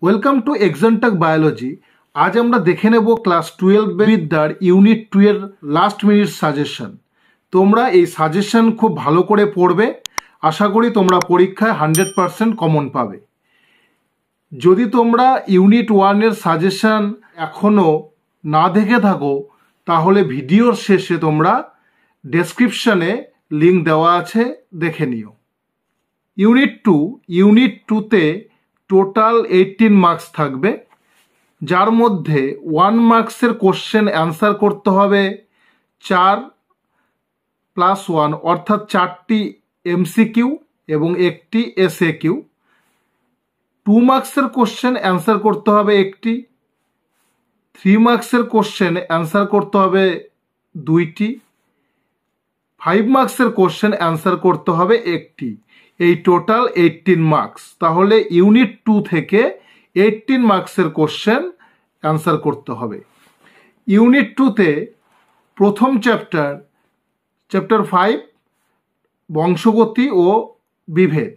Welcome to এক্সানটাক biology. আজ আমরা দেখে নেব ক্লাস 12 বিদ্যার ইউনিট 2 এর লাস্ট মিনিট সাজেশন। তোমরা এই সাজেশন খুব ভালো করে পড়বে, আশা করি তোমরা পরীক্ষায় 100% কমন পাবে। যদি তোমরা ইউনিট 1 এর সাজেশন এখনও না দেখে থাকো তাহলে ভিডিওর শেষে তোমরা ডেসক্রিপশনে লিঙ্ক দেওয়া আছে, দেখে নিও। ইউনিট 2তে টোটাল 18 মার্কস থাকবে, যার মধ্যে 1 মার্কসের কোশ্চেন অ্যান্সার করতে হবে 4+1 অর্থাৎ 4টি এমসিকিউ এবং একটি এসএকিউ। 2 মার্কসের কোশ্চেন অ্যান্সার করতে হবে একটি, 3 মার্কসের কোশ্চেন অ্যান্সার করতে হবে 2টি, 5 মার্কসের কোশ্চেন অ্যান্সার করতে হবে একটি। এই টোটাল 18 মার্কস। তাহলে ইউনিট 2 থেকে 18 মার্কসের কোশ্চেন অ্যান্সার করতে হবে। ইউনিট 2তে প্রথম চ্যাপ্টার 5 বংশগতি ও বিভেদ,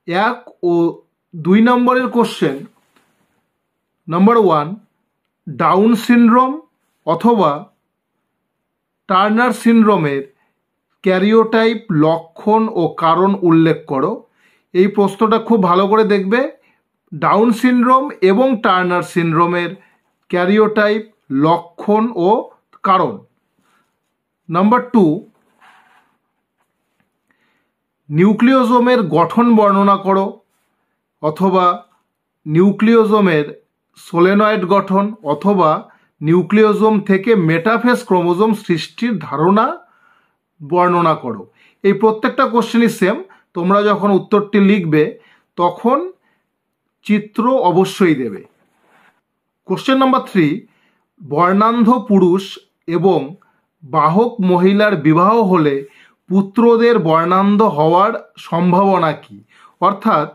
1 ও 2 নম্বরের কোশ্চেন। নাম্বার 1, ডাউন সিনড্রোম অথবা টার্নার সিনড্রোমের ক্যারিওটাইপ, লক্ষণ ও কারণ উল্লেখ করো। এই প্রশ্নটা খুব ভালো করে দেখবে। ডাউন সিনড্রোম এবং টার্নার সিনড্রোমের ক্যারিওটাইপ, লক্ষণ ও কারণ। নাম্বার 2, নিউক্লিওজোমের গঠন বর্ণনা করো অথবা নিউক্লিওজোমের সোলেনয়েড গঠন অথবা নিউক্লিওজোম থেকে মেটাফেজ ক্রোমোজোম সৃষ্টির ধারণা বর্ণনা করো। এই প্রত্যেকটা কোশ্চেনই সেম। তোমরা যখন উত্তরটি লিখবে তখন চিত্র অবশ্যই দেবে। কোশ্চেন নাম্বার 3, বর্ণান্ধ পুরুষ এবং বাহক মহিলার বিবাহ হলে পুত্রদের বর্ণান্ধ হওয়ার সম্ভাবনা কি? অর্থাৎ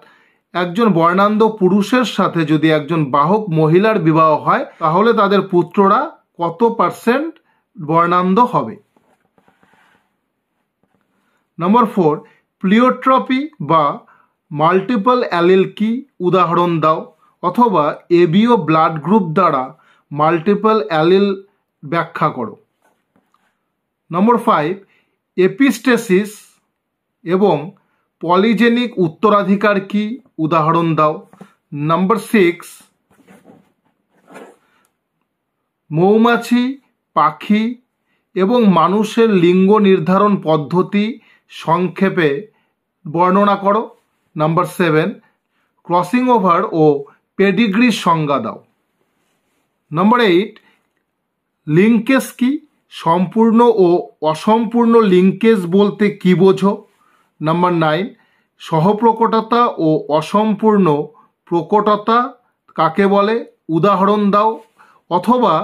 একজন বর্ণান্ধ পুরুষের সাথে যদি একজন বাহক মহিলার বিবাহ হয় তাহলে তাদের পুত্ররা কত % বর্ণান্ধ হবে? নাম্বার 4, প্লিওট্রপি বা মাল্টিপল অ্যালিল কি? উদাহরণ দাও। অথবা এবিও ব্লাড গ্রুপ দ্বারা মাল্টিপল অ্যালিল ব্যাখ্যা করো। নম্বর 5, এপিস্টেসিস এবং পলিজেনিক উত্তরাধিকার কি? উদাহরণ দাও। নাম্বার 6, মৌমাছি, পাখি এবং মানুষের লিঙ্গ নির্ধারণ পদ্ধতি সংক্ষেপে বর্ণনা করো। নাম্বার 7, ক্রসিং ওভার ও পেডিগ্রির সংজ্ঞা দাও। নাম্বার 8, লিঙ্কেজ কি? সম্পূর্ণ ও অসম্পূর্ণ লিঙ্কেজ বলতে কি বোঝো? নাম্বার 9, সহপ্রকটতা ও অসম্পূর্ণ প্রকটতা কাকে বলে? উদাহরণ দাও। অথবা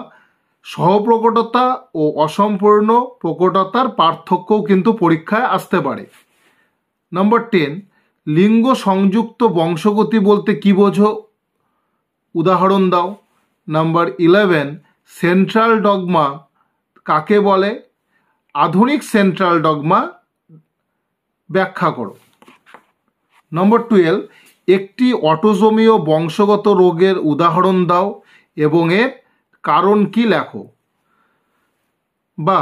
সহপ্রকটতা ও অসম্পূর্ণ প্রকটতার পার্থক্যও কিন্তু পরীক্ষায় আসতে পারে। নাম্বার 10, লিঙ্গ সংযুক্ত বংশগতি বলতে কি বোঝো? উদাহরণ দাও। নাম্বার 11, সেন্ট্রাল ডগমা কাকে বলে? আধুনিক সেন্ট্রাল ডগমা ব্যাখ্যা করো। নম্বর 12, একটি অটোজোমীয় বংশগত রোগের উদাহরণ দাও এবং এর কারণ কি লেখো। বা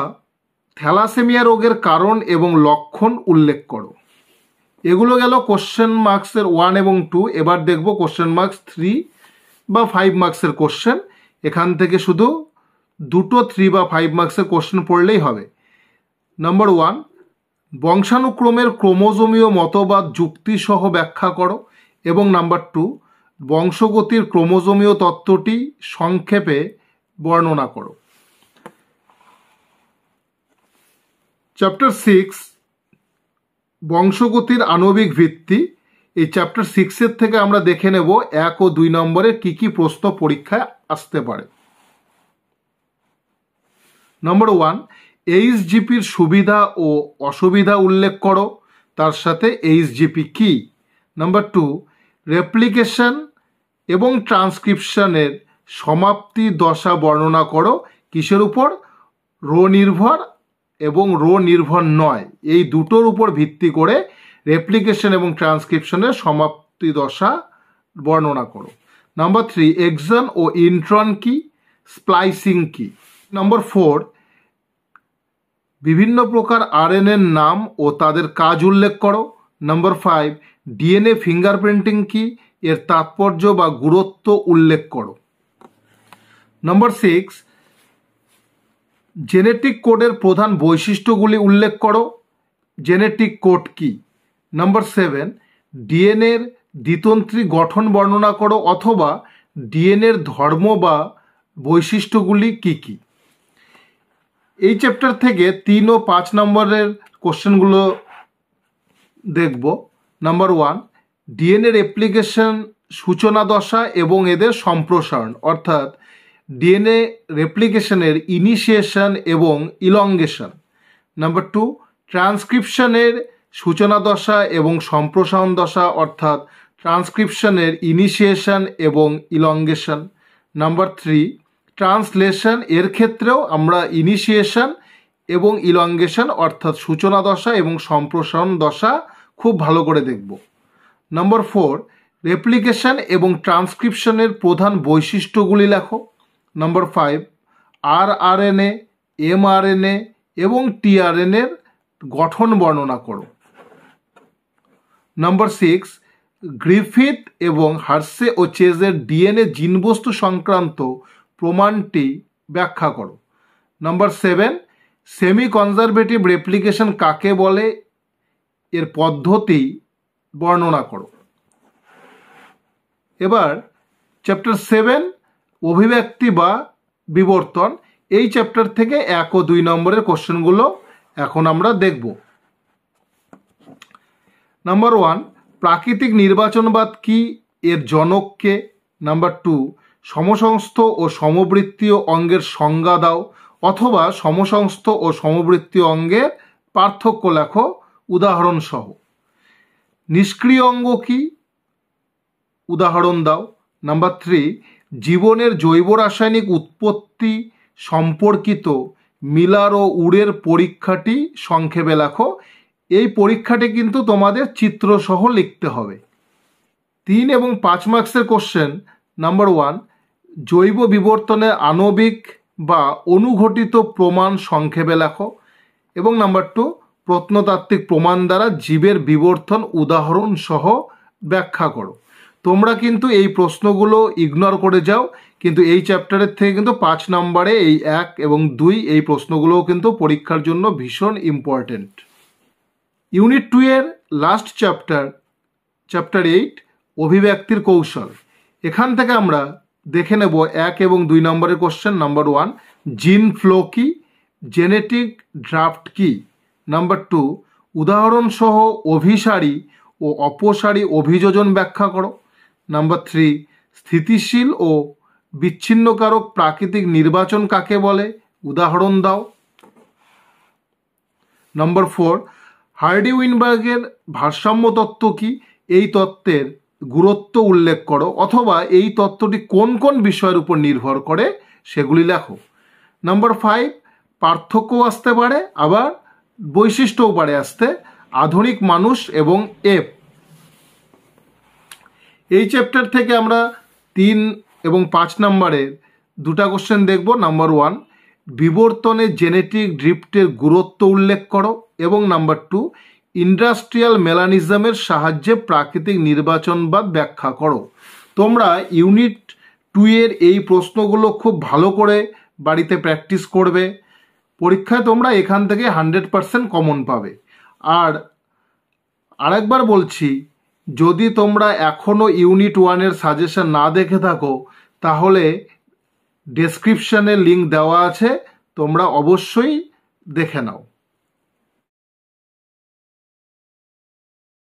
থ্যালাসেমিয়া রোগের কারণ এবং লক্ষণ উল্লেখ করো। এগুলো গেল কোশ্চেন মার্কসের 1 এবং 2। এবার দেখব কোশ্চেন মার্কস 3 বা 5 মার্কসের কোশ্চেন। এখান থেকে শুধু 2টো 3 বা 5 মার্কসের কোশ্চেন পড়লেই হবে। নাম্বার 1, বংশানুক্রমের ক্রোমোজোমীয় মতবাদ যুক্তিসহ ব্যাখ্যা করো। এবং নাম্বার 2, বংশগতির ক্রোমোজোমীয় তত্ত্বটি সংক্ষেপে বর্ণনা করো। চ্যাপ্টার 6, বংশগতির আণবিক ভিত্তি। এই চ্যাপ্টার 6 থেকে আমরা দেখে নেব 1 ও 2 নম্বরের কি কি প্রশ্ন পরীক্ষায় আসতে পারে। নম্বর 1, এইচজিপির সুবিধা ও অসুবিধা উল্লেখ করো, তার সাথে এইচজিপি কি। নাম্বার 2, রেপ্লিকেশন এবং ট্রান্সক্রিপশনের সমাপ্তি দশা বর্ণনা করো। কিসের উপর? রো নির্ভর এবং রো নির্ভর নয়, এই দুটোর উপর ভিত্তি করে রেপ্লিকেশন এবং ট্রান্সক্রিপশনের সমাপ্তি দশা বর্ণনা করো। নাম্বার 3, এক্সন ও ইন্ট্রন কি, স্প্লাইসিং কি। নাম্বার 4, বিভিন্ন প্রকার আরএনএর নাম ও তাদের কাজ উল্লেখ করো। নাম্বার 5, ডিএনএ ফিঙ্গারপ্রিন্টিং কি, এর তাৎপর্য বা গুরুত্ব উল্লেখ করো। নাম্বার 6, জেনেটিক কোডের প্রধান বৈশিষ্ট্যগুলি উল্লেখ করো। জেনেটিক কোড কি। নাম্বার 7, ডিএনএর দ্বিতন্ত্রী গঠন বর্ণনা করো অথবা ডিএনএর ধর্ম বা বৈশিষ্ট্যগুলি কি কি। এই চ্যাপ্টার থেকে 3 ও 5 নম্বরের কোশ্চেনগুলো দেখব। নাম্বার 1, ডিএনএ রেপ্লিকেশন সূচনা দশা এবং এদের সম্প্রসারণ, অর্থাৎ ডিএনএ রেপ্লিকেশনের ইনিশিয়েশন এবং ইলঙ্গেশন। নাম্বার 2, ট্রান্সক্রিপশনের সূচনা দশা এবং সম্প্রসারণ দশা, অর্থাৎ ট্রান্সক্রিপশনের ইনিশিয়েশন এবং ইলঙ্গেশন। নাম্বার 3, ট্রান্সলেশন, এর ক্ষেত্রেও আমরা ইনিশিয়েশন এবং ইলঙ্গেশন অর্থাৎ সূচনা দশা এবং সম্প্রসারণ দশা খুব ভালো করে দেখব। নাম্বার 4, রেপ্লিকেশন এবং ট্রান্সক্রিপশনের প্রধান বৈশিষ্ট্যগুলি লেখো। নাম্বার 5, আরআরএনএ, এমআরএনএ এবং টিআরএনএর গঠন বর্ণনা করো। নাম্বার 6, গ্রিফিথ এবং হার্সে ও চেজের ডিএনএ জিনবস্তু সংক্রান্ত প্রমাণটি ব্যাখ্যা করো। নাম্বার 7, সেমি কনজারভেটিভ রেপ্লিকেশন কাকে বলে, এর পদ্ধতি বর্ণনা করো। এবার চ্যাপ্টার 7, অভিব্যক্তি বা বিবর্তন, এই চ্যাপ্টার থেকে 1 ও 2 নম্বরের কোশ্চেনগুলো এখন আমরা দেখব। নাম্বার 1, প্রাকৃতিক নির্বাচনবাদ কি, এর জনক কে। নাম্বার 2, সমসংস্থ ও সমবৃত্তীয় অঙ্গের সংজ্ঞা দাও অথবা সমসংস্থ ও সমবৃত্তীয় অঙ্গের পার্থক্য লেখো উদাহরণ সহ। নিষ্ক্রিয় অঙ্গ কি, উদাহরণ দাও। নাম্বার 3, জীবনের জৈব রাসায়নিক উৎপত্তি সম্পর্কিত মিলার ও উডের পরীক্ষাটি সংক্ষেপে লেখো। এই পরীক্ষাটি কিন্তু তোমাদের চিত্রসহ লিখতে হবে। 3 এবং 5 মার্কসের কোশ্চেন। নাম্বার 1, জৈব বিবর্তনের আণবিক বা অনুঘটিত প্রমাণ সংক্ষেপে লেখো। এবং নাম্বার 2, প্রত্নতাত্ত্বিক প্রমাণ দ্বারা জীবের বিবর্তন উদাহরণ সহ ব্যাখ্যা করো। তোমরা কিন্তু এই প্রশ্নগুলো ইগনোর করে যাও, কিন্তু এই চ্যাপ্টারের থেকে কিন্তু 5 নম্বরে এই 1 এবং 2 এই প্রশ্নগুলোও কিন্তু পরীক্ষার জন্য ভীষণ ইম্পর্টেন্ট। ইউনিট 2 এর লাস্ট চ্যাপ্টার 8, অভিব্যক্তির কৌশল। এখান থেকে আমরা দেখে নেব 1 এবং 2 নম্বরের কোশ্চেন। নাম্বার 1, জিন ফ্লো কি, জেনেটিক ড্রাফট কি। নাম্বার 2, উদাহরণ সহ অভিসারী ও অপসারী অভিযোজন ব্যাখ্যা করো। নাম্বার 3, স্থিতিশীল ও বিচ্ছিন্নকারক প্রাকৃতিক নির্বাচন কাকে বলে, উদাহরণ দাও। নম্বর 4, হার্ডি উইনবার্গের ভারসাম্য তত্ত্ব কি, এই তত্ত্বের গুরুত্ব উল্লেখ করো অথবা এই তত্ত্বটি কোন কোন বিষয়ের উপর নির্ভর করে সেগুলি লেখো। নাম্বার 5, পার্থক্য আসতে পারে আবার বৈশিষ্ট্যও পারে আসতে, আধুনিক মানুষ এবং এপ। এই চ্যাপ্টার থেকে আমরা 3 এবং 5 নম্বরের 2টা কোশ্চেন দেখব। নাম্বার 1, বিবর্তনে জেনেটিক ড্রিফটের গুরুত্ব উল্লেখ করো। এবং নাম্বার 2, ইন্ডাস্ট্রিয়াল মেলানিজমের সাহায্যে প্রাকৃতিক নির্বাচনবাদ ব্যাখ্যা করো। তোমরা ইউনিট 2 এর এই প্রশ্নগুলো খুব ভালো করে বাড়িতে প্র্যাকটিস করবে। পরীক্ষায় তোমরা এখান থেকে 100% কমন পাবে। আর আরেকবার বলছি, যদি তোমরা এখনও ইউনিট 1 এর সাজেশন না দেখে থাকো তাহলে ডেসক্রিপশানে লিঙ্ক দেওয়া আছে, তোমরা অবশ্যই দেখে নাও।